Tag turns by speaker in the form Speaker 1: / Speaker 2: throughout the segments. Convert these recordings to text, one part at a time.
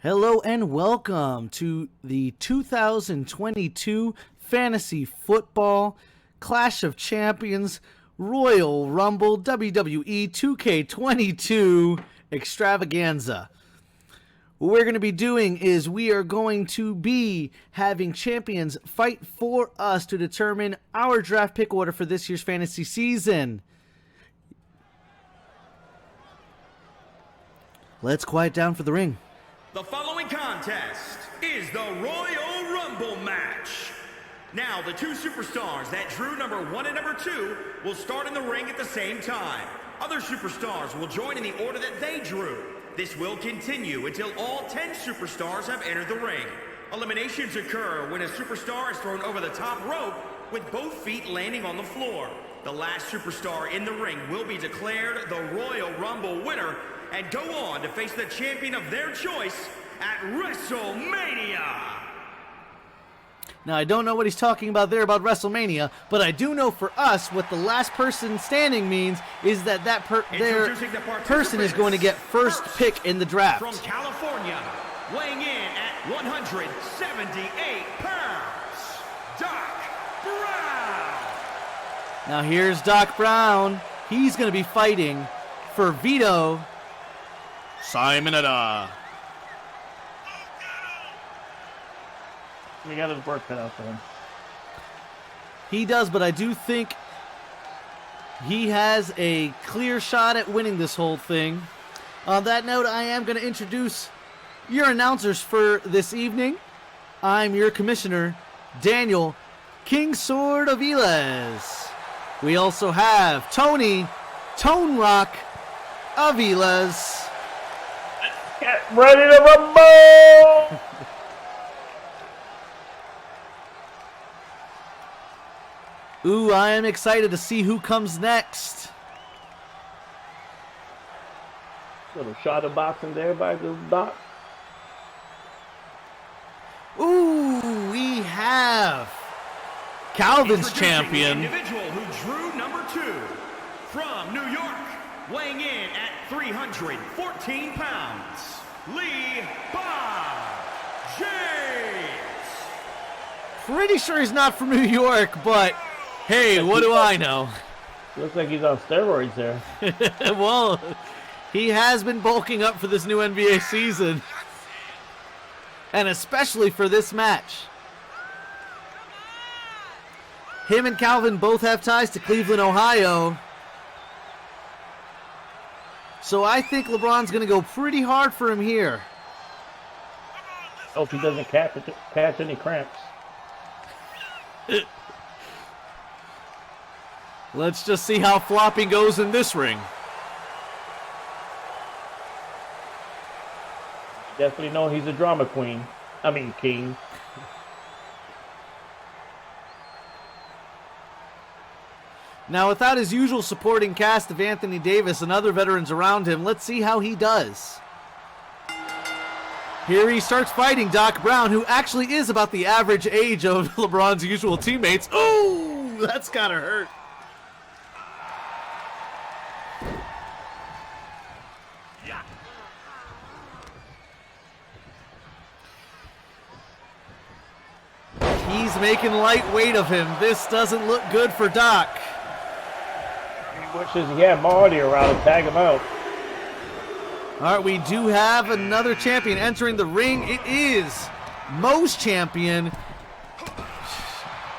Speaker 1: Hello and welcome to the 2022 Fantasy Football Clash of Champions Royal Rumble WWE 2K22 Extravaganza. What we're going to be doing is we are going to be having champions fight for us to determine our draft pick order for this year's fantasy season. Let's quiet down for the ring.
Speaker 2: The following contest is the Royal Rumble match. Now, the two superstars that drew number 1 and number 2 will start in the ring at the same time. Other superstars will join in the order that they drew. This will continue until all 10 superstars have entered the ring. Eliminations occur when a superstar is thrown over the top rope with both feet landing on the floor. The last superstar in the ring will be declared the Royal Rumble winner and go on to face the champion of their choice at WrestleMania.
Speaker 1: Now, I don't know what he's talking about there about WrestleMania, but I do know for us what the last person standing means is that their person is going to get first pick in the draft.
Speaker 2: From California, weighing in at 178 pounds, Doc Brown.
Speaker 1: Now, here's Doc Brown. He's going to be fighting for Vito Simonetta.
Speaker 3: We got his work cut out for him.
Speaker 1: He does, but I do think he has a clear shot at winning this whole thing. On that note, I am going to introduce your announcers for this evening. I'm your commissioner, Daniel King Sword Aviles. We also have Tony Tone Rock Aviles.
Speaker 3: Get ready to rumble!
Speaker 1: Ooh, I am excited to see who comes next.
Speaker 3: Little shot of boxing there by the Doc.
Speaker 1: Ooh, we have Calvin's champion.
Speaker 2: The individual who drew number 2 from New York, weighing in at 314 pounds, Lee Bob James.
Speaker 1: Pretty sure he's not from New York, but hey, what do I know?
Speaker 3: Looks like he's on steroids there.
Speaker 1: Well, he has been bulking up for this new NBA season. And especially for this match. Him and Calvin both have ties to Cleveland, Ohio. So I think LeBron's going to go pretty hard for him here.
Speaker 3: Hope he doesn't catch any cramps.
Speaker 1: Let's just see how flopping goes in this ring.
Speaker 3: Definitely know he's a drama queen. I mean, king.
Speaker 1: Now, without his usual supporting cast of Anthony Davis and other veterans around him, let's see how he does. Here he starts fighting Doc Brown, who actually is about the average age of LeBron's usual teammates. Ooh, that's gotta hurt. He's making lightweight of him. This doesn't look good for Doc.
Speaker 3: He wishes he had Marty around to tag him out.
Speaker 1: All right, we do have another champion entering the ring. It is Mo's champion,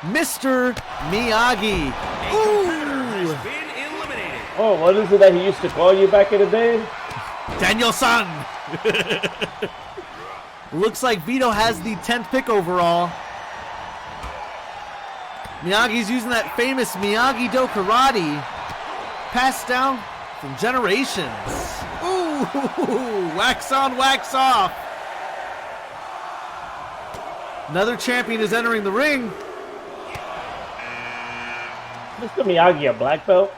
Speaker 1: Mr. Miyagi. Ooh!
Speaker 3: Oh, what is it that he used to call you back in the day?
Speaker 1: Daniel-san. Looks like Vito has the 10th pick overall. Miyagi's using that famous Miyagi-Do karate passed down from generations. Ooh, wax on, wax off. Another champion is entering the ring.
Speaker 3: Mr. Miyagi, a black belt?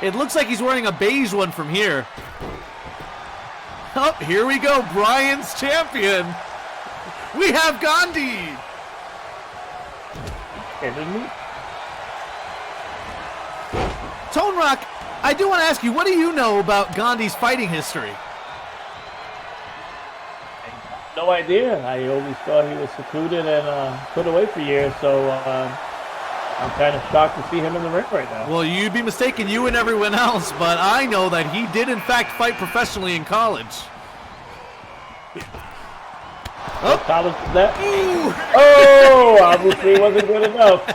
Speaker 1: It looks like he's wearing a beige one from here. Oh, here we go, Brian's champion. We have Gandhi. Tone Rock, I do want to ask you, what do you know about Gandhi's fighting history?
Speaker 3: no idea. I always thought he was secluded and put away for years, so I'm kind of shocked to see him in the ring right now.
Speaker 1: Well, you'd be mistaken, you and everyone else, but I know that he did in fact fight professionally in college.
Speaker 3: Oh, Thomas, that? Oh, obviously it wasn't good enough.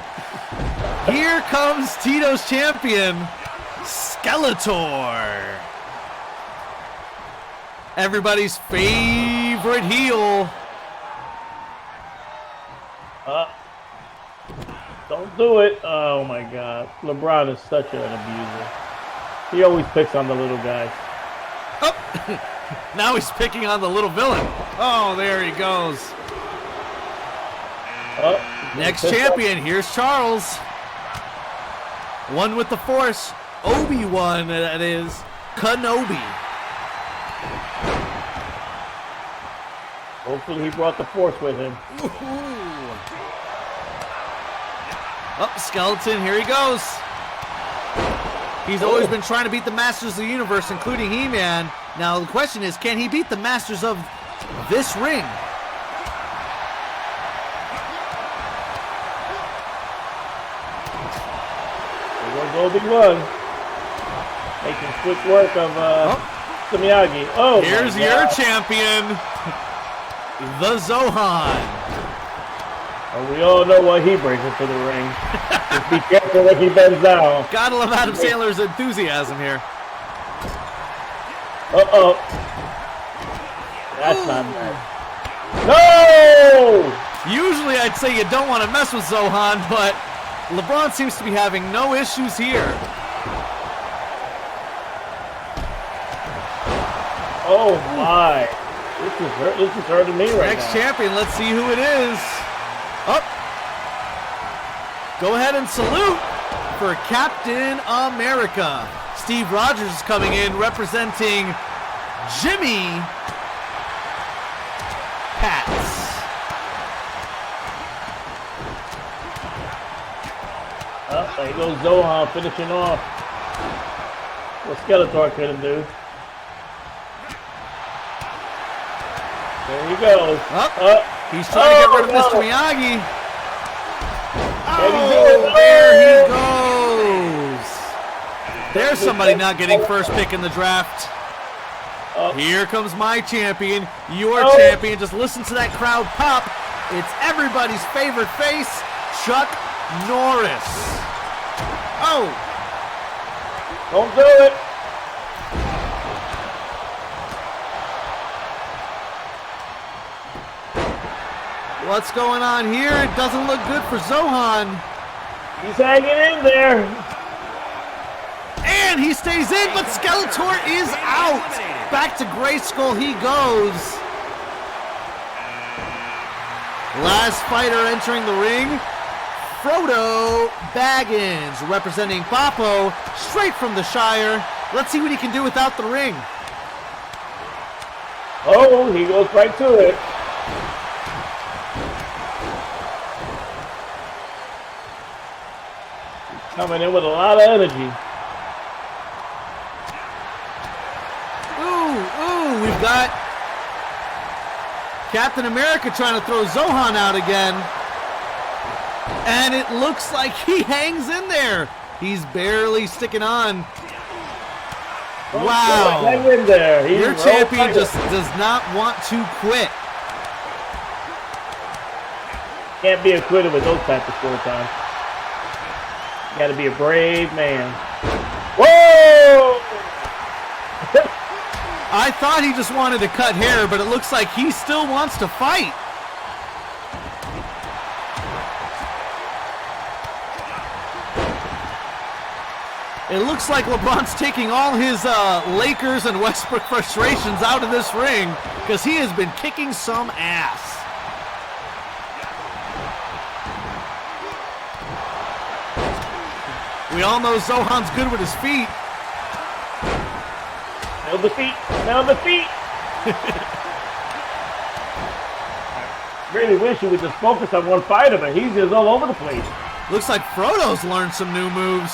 Speaker 1: Here comes Tito's champion, Skeletor. Everybody's favorite heel.
Speaker 3: Don't do it. Oh my God. LeBron is such an abuser. He always picks on the little guys.
Speaker 1: Oh, now he's picking on the little villain. Oh, there he goes.
Speaker 3: Oh,
Speaker 1: next champion, here's Charles. One with the Force. Obi-Wan, that is. Kenobi.
Speaker 3: Hopefully he brought the Force with him.
Speaker 1: Oh, Skeleton, here he goes. He's always been trying to beat the Masters of the Universe, including He-Man. Now, the question is, can he beat the Masters of this ring?
Speaker 3: Obi-Wan making quick work of Miyagi. Oh,
Speaker 1: here's your champion, the Zohan.
Speaker 3: Well, we all know what he brings into the ring. Just be careful when he bends down.
Speaker 1: Gotta love Adam Sandler's enthusiasm here.
Speaker 3: Uh-oh. That's not bad. No!
Speaker 1: Usually I'd say you don't want to mess with Zohan, but LeBron seems to be having no issues here.
Speaker 3: Oh my! This is hurting me right now.
Speaker 1: Next champion, let's see who it is. Up. Go ahead and salute for Captain America. Steve Rogers is coming in representing Jimmy Pats.
Speaker 3: There goes Zohan finishing off what Skeletor couldn't do. There he goes.
Speaker 1: He's trying to get rid of Mr. Miyagi. Oh, there he goes. There's somebody not getting first pick in the draft. Here comes my champion, your champion. Just listen to that crowd pop. It's everybody's favorite face, Chuck Norris. Oh!
Speaker 3: Don't do it!
Speaker 1: What's going on here? It doesn't look good for Zohan.
Speaker 3: He's hanging in there.
Speaker 1: And he stays in, but Skeletor is out. Back to Grayskull he goes. Last fighter entering the ring, Frodo Baggins, representing Papo, straight from the Shire. Let's see what he can do without the ring.
Speaker 3: Oh, he goes right to it. Coming in with a lot of energy.
Speaker 1: Ooh, we've got Captain America trying to throw Zohan out again. And it looks like he hangs in there. He's barely sticking on. Wow.
Speaker 3: Hang in there.
Speaker 1: Your champion just does not want to quit.
Speaker 3: Can't be acquitted with those types of short times. You gotta be a brave man. Whoa!
Speaker 1: I thought he just wanted to cut hair, but it looks like he still wants to fight. It looks like LeBron's taking all his Lakers and Westbrook frustrations out of this ring because he has been kicking some ass. We all know Zohan's good with his feet.
Speaker 3: Nail the feet. Nail the feet. I really wish he would just focus on one fighter, but he's just all over the place.
Speaker 1: Looks like Frodo's learned some new moves.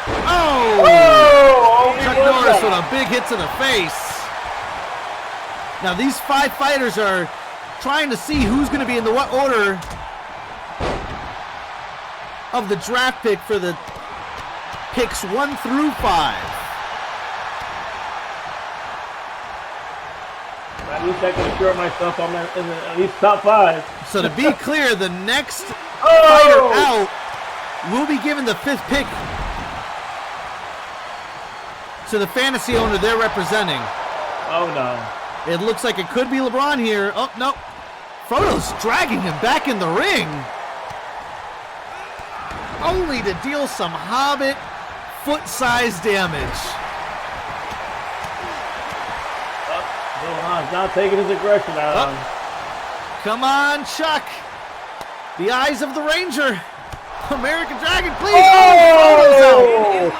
Speaker 1: Oh!
Speaker 3: Oh!
Speaker 1: Chuck Norris with a big hit to the face. Now these 5 fighters are trying to see who's going to be in the what order of the draft pick for the picks 1 through 5.
Speaker 3: At least I can assure myself I'm in at least top 5.
Speaker 1: So to be clear, the next fighter out will be given the 5th pick to the fantasy owner they're representing.
Speaker 3: Oh no.
Speaker 1: It looks like it could be LeBron here. Oh, no. Frodo's dragging him back in the ring. Only to deal some Hobbit foot-size damage.
Speaker 3: Zohan's not taking his aggression out on him.
Speaker 1: Come on, Chuck. The eyes of the Ranger. American Dragon, please.
Speaker 3: Oh!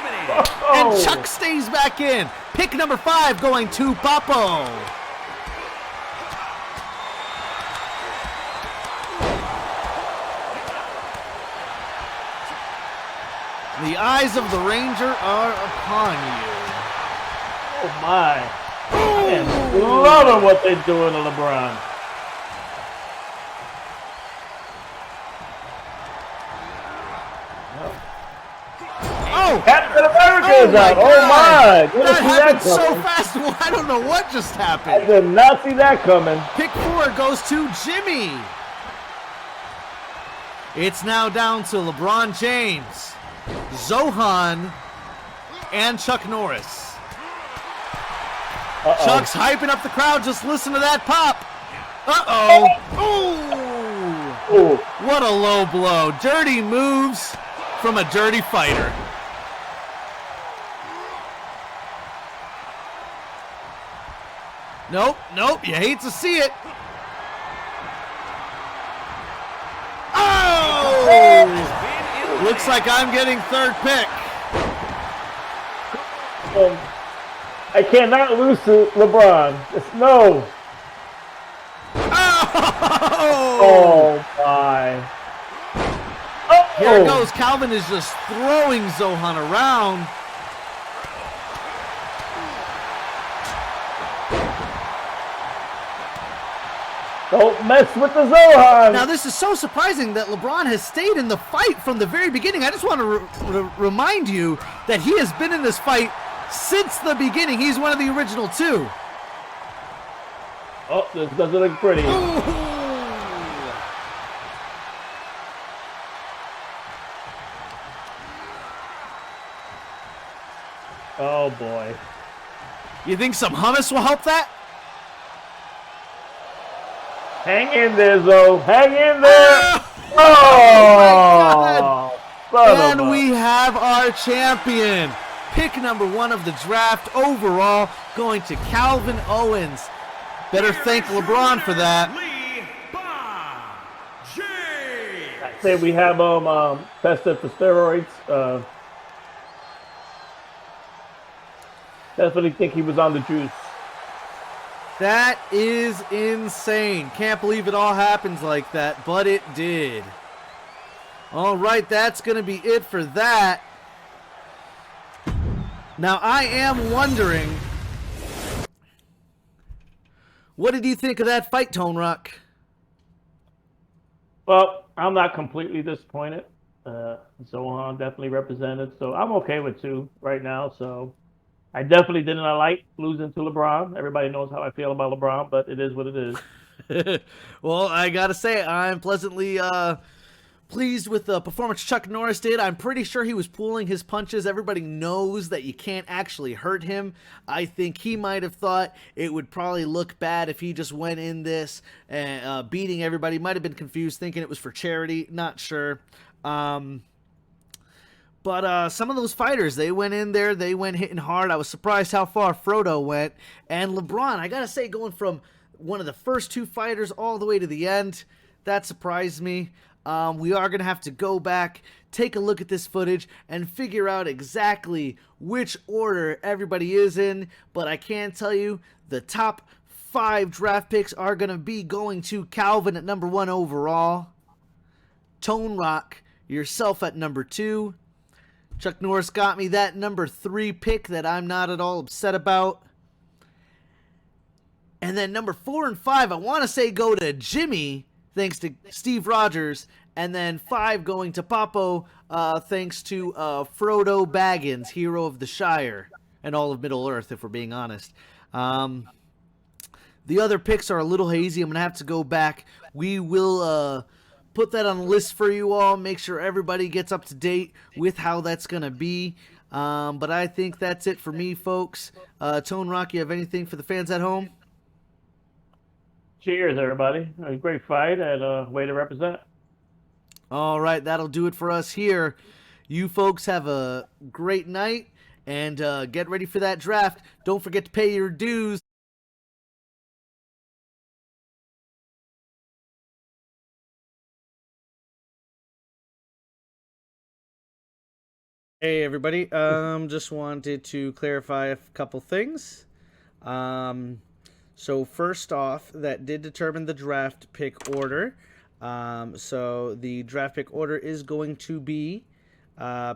Speaker 1: And Chuck stays back in. Pick number 5 going to Papo. The eyes of the Ranger are upon you.
Speaker 3: Oh my. I am loving what they're doing to LeBron.
Speaker 1: Oh!
Speaker 3: Captain America is out.
Speaker 1: God.
Speaker 3: Oh my.
Speaker 1: That happened so fast. Well, I don't know what just
Speaker 3: I
Speaker 1: happened.
Speaker 3: did not see that coming.
Speaker 1: Pick 4 goes to Jimmy. It's now down to LeBron James, Zohan, and Chuck Norris. Chuck's hyping up the crowd. Just listen to that pop. Uh-oh. Ooh. What a low blow. Dirty moves from a dirty fighter. Nope. You hate to see it. Oh! Looks like I'm getting 3rd pick.
Speaker 3: I cannot lose to LeBron. No. Oh my.
Speaker 1: Here it goes. Calvin is just throwing Zohan around.
Speaker 3: Don't mess with the Zohan.
Speaker 1: Now, this is so surprising that LeBron has stayed in the fight from the very beginning. I just want to remind you that he has been in this fight since the beginning. He's one of the original 2.
Speaker 3: Oh, this doesn't look pretty.
Speaker 1: Ooh.
Speaker 3: Oh boy.
Speaker 1: You think some hummus will help that?
Speaker 3: Hang in there, Zo. Hang in there.
Speaker 1: And we have our champion. Pick number 1 of the draft overall going to Calvin Owens. Better thank LeBron for that.
Speaker 3: I say we have tested for steroids. Definitely think he was on the juice.
Speaker 1: That is insane. Can't believe it all happens like that, but it did. All right, that's going to be it for that. Now, I am wondering, what did you think of that fight, Tone Rock?
Speaker 3: Well, I'm not completely disappointed. Zohan definitely represented, so I'm okay with 2 right now. So I definitely didn't like losing to LeBron. Everybody knows how I feel about LeBron, but it is what it is.
Speaker 1: Well, I got to say, I'm pleasantly pleased with the performance Chuck Norris did. I'm pretty sure he was pulling his punches. Everybody knows that you can't actually hurt him. I think he might have thought it would probably look bad if he just went in this and beating everybody. Might have been confused, thinking it was for charity. Not sure. But some of those fighters, they went in there, they went hitting hard. I was surprised how far Frodo went. And LeBron, I got to say, going from one of the first 2 fighters all the way to the end, that surprised me. We are going to have to go back, take a look at this footage, and figure out exactly which order everybody is in. But I can tell you, the top 5 draft picks are going to be going to Calvin at number 1 overall. Tone Rock, yourself at number 2. Chuck Norris got me that number 3 pick that I'm not at all upset about. And then number 4 and 5, I want to say go to Jimmy, thanks to Steve Rogers. And then 5 going to Papo, thanks to Frodo Baggins, hero of the Shire and all of Middle Earth, if we're being honest. The other picks are a little hazy. I'm going to have to go back. We will put that on the list for you all. Make sure everybody gets up to date with how that's going to be. But I think that's it for me, folks. Tone Rock, you have anything for the fans at home?
Speaker 3: Cheers, everybody. A great fight and a way to represent.
Speaker 1: All right, that'll do it for us here. You folks have a great night and get ready for that draft. Don't forget to pay your dues. Hey everybody, just wanted to clarify a couple things. So first off, that did determine the draft pick order. So the draft pick order is going to be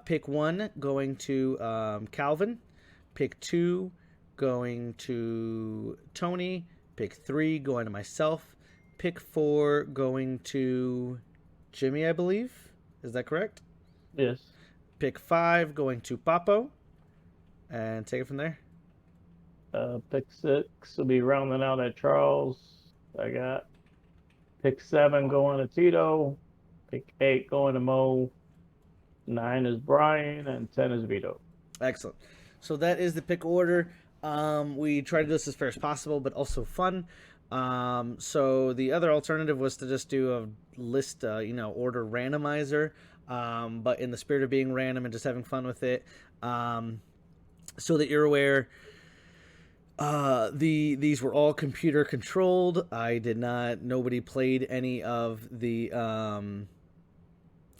Speaker 1: pick 1 going to Calvin, pick 2 going to Tony, pick 3 going to myself, pick 4 going to Jimmy, I believe. Is that correct?
Speaker 3: Yes.
Speaker 1: Pick 5 going to Papo, and take it from there.
Speaker 3: Pick 6 will be rounding out at Charles. I got pick 7 going to Tito, pick 8 going to Mo, 9 is Brian, and 10 is Vito.
Speaker 1: Excellent. So that is the pick order. We tried to do this as fair as possible, but also fun. So the other alternative was to just do a list, order randomizer. But in the spirit of being random and just having fun with it, so that you're aware, these were all computer controlled. Nobody played any of the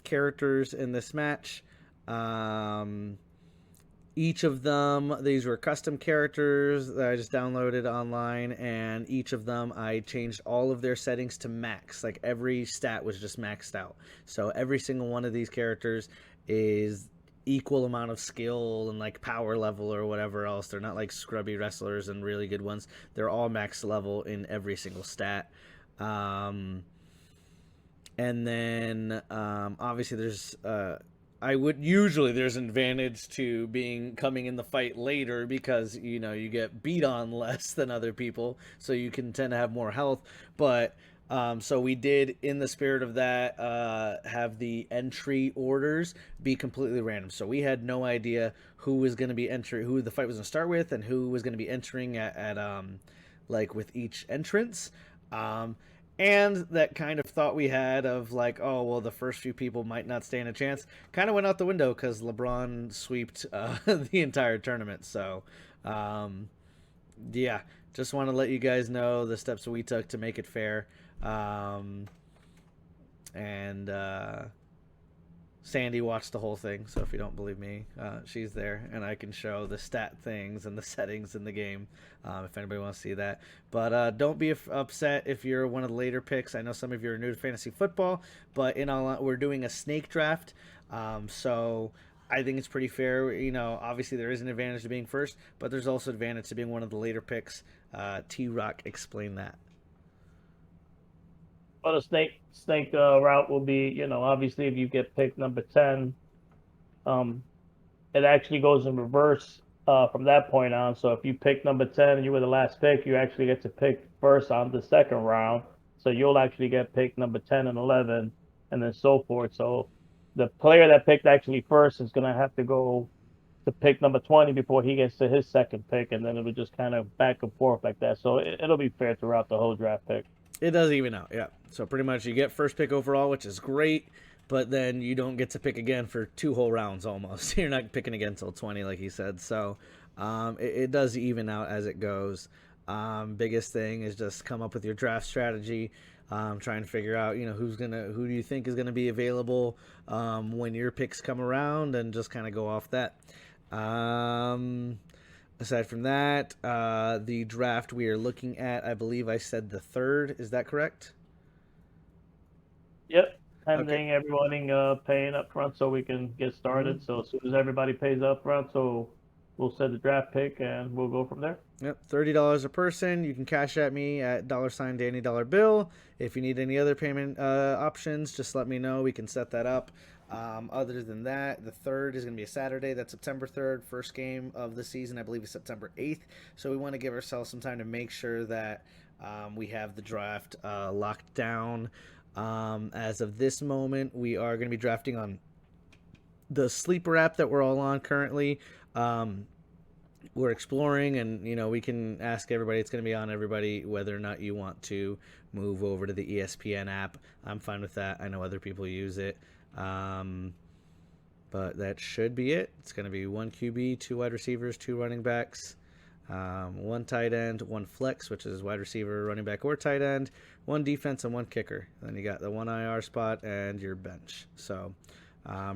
Speaker 1: characters in this match. Each of them, these were custom characters that I just downloaded online, and each of them I changed all of their settings to max. Like every stat was just maxed out. So every single one of these characters is equal amount of skill and like power level or whatever else. They're not like scrubby wrestlers and really good ones. They're all max level in every single stat. And then obviously there's there's an advantage to coming in the fight later because you get beat on less than other people, so you can tend to have more health. But so we did, in the spirit of that, have the entry orders be completely random. So we had no idea who was going to be who the fight was going to start with, and who was going to be entering at like with each entrance. And that kind of thought we had of like, oh, well, the first few people might not stand a chance, kind of went out the window because LeBron sweeped the entire tournament. So, yeah, just want to let you guys know the steps we took to make it fair. Sandy watched the whole thing, so if you don't believe me, she's there, and I can show the stat things and the settings in the game if anybody wants to see that. But don't be upset if you're one of the later picks. I know some of you are new to fantasy football, but we're doing a snake draft, so I think it's pretty fair. Obviously there is an advantage to being first, but there's also an advantage to being one of the later picks. T-Rock, explain that.
Speaker 3: Well, the snake route will be, obviously if you get picked number 10, it actually goes in reverse from that point on. So if you pick number 10 and you were the last pick, you actually get to pick first on the second round. So you'll actually get picked number 10 and 11, and then so forth. So the player that picked actually first is going to have to go to pick number 20 before he gets to his second pick, and then it'll just kind of back and forth like that. So it'll be fair throughout the whole draft pick.
Speaker 1: It does even out, yeah. So pretty much you get first pick overall, which is great, but then you don't get to pick again for 2 whole rounds almost. You're not picking again until 20, like he said. So it does even out as it goes. Biggest thing is just come up with your draft strategy. Try and figure out, who do you think is gonna be available when your picks come around, and just kind of go off that. Aside from that, the draft we are looking at, I believe I said the 3rd. Is that correct?
Speaker 3: Yep. Pending everyone paying up front so we can get started. So as soon as everybody pays up front, so we'll set the draft pick and we'll go from there.
Speaker 1: Yep, $30 a person. You can cash at me at $Danny Bill. If you need any other payment options, just let me know. We can set that up. Other than that, the 3rd is going to be a Saturday. That's September 3rd. First game of the season, I believe, is September 8th. So we want to give ourselves some time to make sure that we have the draft locked down. As of this moment, we are going to be drafting on the sleeper app that we're all on currently. We're exploring, and we can ask everybody. It's going to be on everybody whether or not you want to move over to the ESPN app. I'm fine with that. I know other people use it. But that should be it. It's going to be 1 QB, 2 wide receivers, 2 running backs, 1 tight end, 1 flex, which is wide receiver, running back, or tight end, 1 defense, and 1 kicker. Then you got the 1 IR spot and your bench. So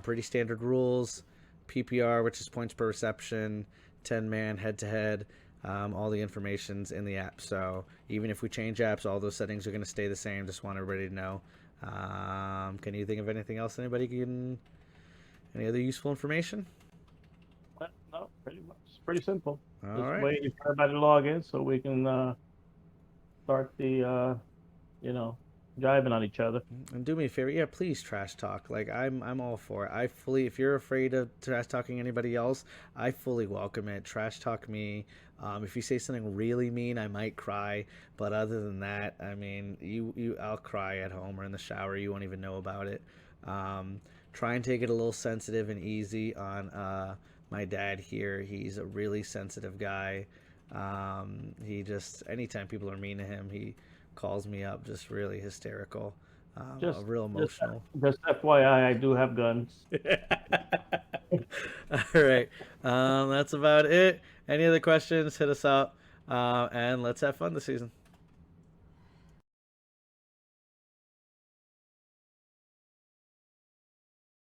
Speaker 1: pretty standard rules. PPR, which is points per reception, 10-man head-to-head. All the information's in the app. So even if we change apps, all those settings are going to stay the same. Just want everybody to know. Can you think of anything else any other useful information?
Speaker 3: No, pretty much. It's pretty simple.
Speaker 1: All
Speaker 3: Just
Speaker 1: right.
Speaker 3: waiting for everybody to log in so we can start the driving on each other.
Speaker 1: And do me a favor, yeah, please trash talk. Like I'm all for it. If you're afraid of trash talking anybody else, I fully welcome it. Trash talk me. If you say something really mean, I might cry. But other than that, I mean, I'll cry at home or in the shower. You won't even know about it. Try and take it a little sensitive and easy on my dad here. He's a really sensitive guy. He just, anytime people are mean to him, he calls me up just really hysterical, real emotional.
Speaker 3: Just FYI, I do have guns.
Speaker 1: All right. That's about it. Any other questions, hit us up, and let's have fun this season.